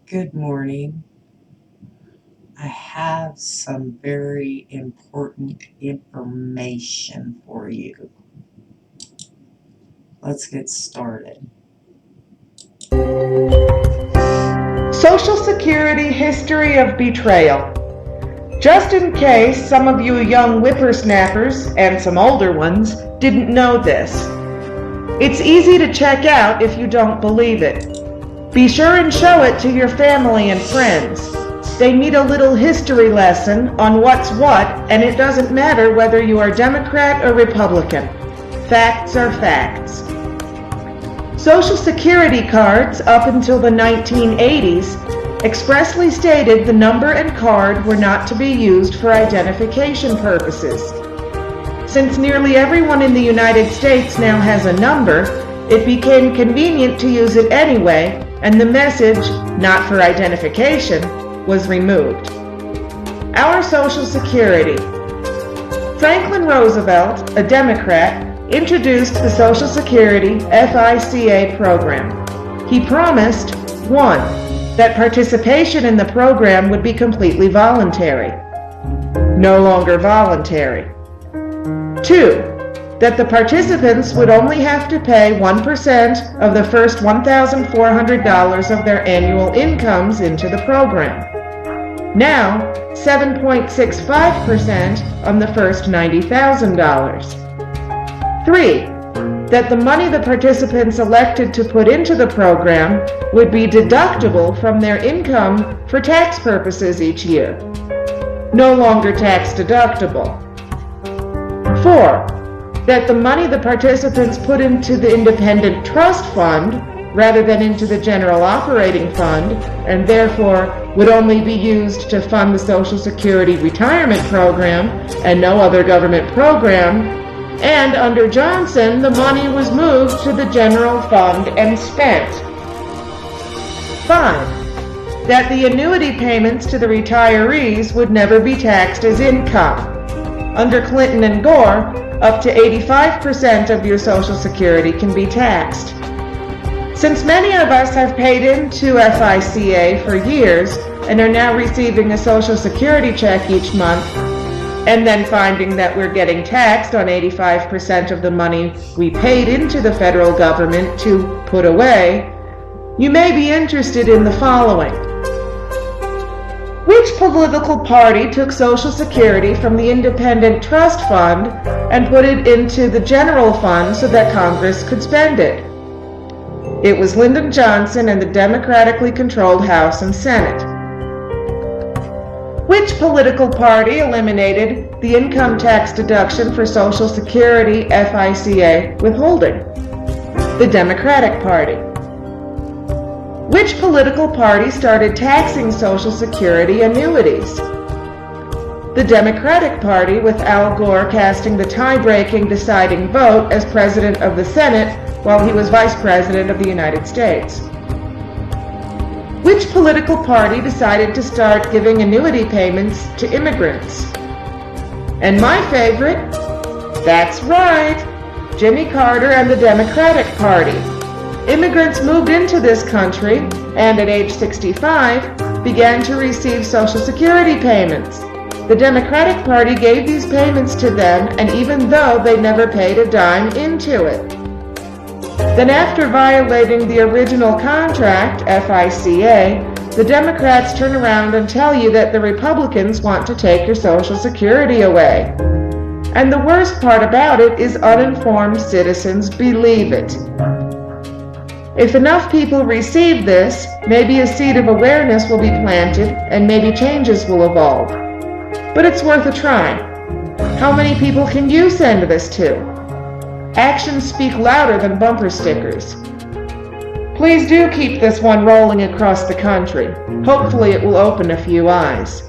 Good morning. I have some very important information for you. Let's get started. Social Security History of Betrayal. Just in case some of you young whippersnappers, and some older ones, didn't know this. It's easy to check out if you don't believe it. Be sure and show it to your family and friends. They need a little history lesson on what's what, and it doesn't matter whether you are Democrat or Republican. Facts are facts. Social Security cards up until the 1980s expressly stated the number and card were not to be used for identification purposes. Since nearly everyone in the United States now has a number, it became convenient to use it anyway, and the message, "not for identification," was removed. Our Social Security. Franklin Roosevelt, a Democrat, introduced the Social Security FICA program. He promised, 1. That participation in the program would be completely voluntary. No longer voluntary. 2. That the participants would only have to pay 1% of the first $1,400 of their annual incomes into the program. Now, 7.65% on the first $90,000. 3. That the money the participants elected to put into the program would be deductible from their income for tax purposes each year. No longer tax deductible. 4. That the money the participants put into the Independent Trust Fund rather than into the General Operating Fund, and therefore would only be used to fund the Social Security Retirement Program and no other government program, and under Johnson, the money was moved to the general fund and spent. 5. That the annuity payments to the retirees would never be taxed as income. Under Clinton and Gore, up to 85% of your Social Security can be taxed. Since many of us have paid into FICA for years and are now receiving a Social Security check each month, and then finding that we're getting taxed on 85% of the money we paid into the federal government to put away, you may be interested in the following. Which political party took Social Security from the Independent Trust Fund and put it into the general fund so that Congress could spend it? It was Lyndon Johnson and the democratically controlled House and Senate. Which political party eliminated the income tax deduction for Social Security FICA withholding? The Democratic Party. Which political party started taxing Social Security annuities? The Democratic Party, with Al Gore casting the tie-breaking deciding vote as President of the Senate while he was Vice President of the United States. Which political party decided to start giving annuity payments to immigrants? And my favorite, that's right, Jimmy Carter and the Democratic Party. Immigrants moved into this country and at age 65 began to receive Social Security payments. The Democratic Party gave these payments to them, and even though they never paid a dime into it. Then after violating the original contract, FICA, the Democrats turn around and tell you that the Republicans want to take your Social Security away. And the worst part about it is uninformed citizens believe it. If enough people receive this, maybe a seed of awareness will be planted and maybe changes will evolve. But it's worth a try. How many people can you send this to? Actions speak louder than bumper stickers. Please do keep this one rolling across the country. Hopefully it will open a few eyes.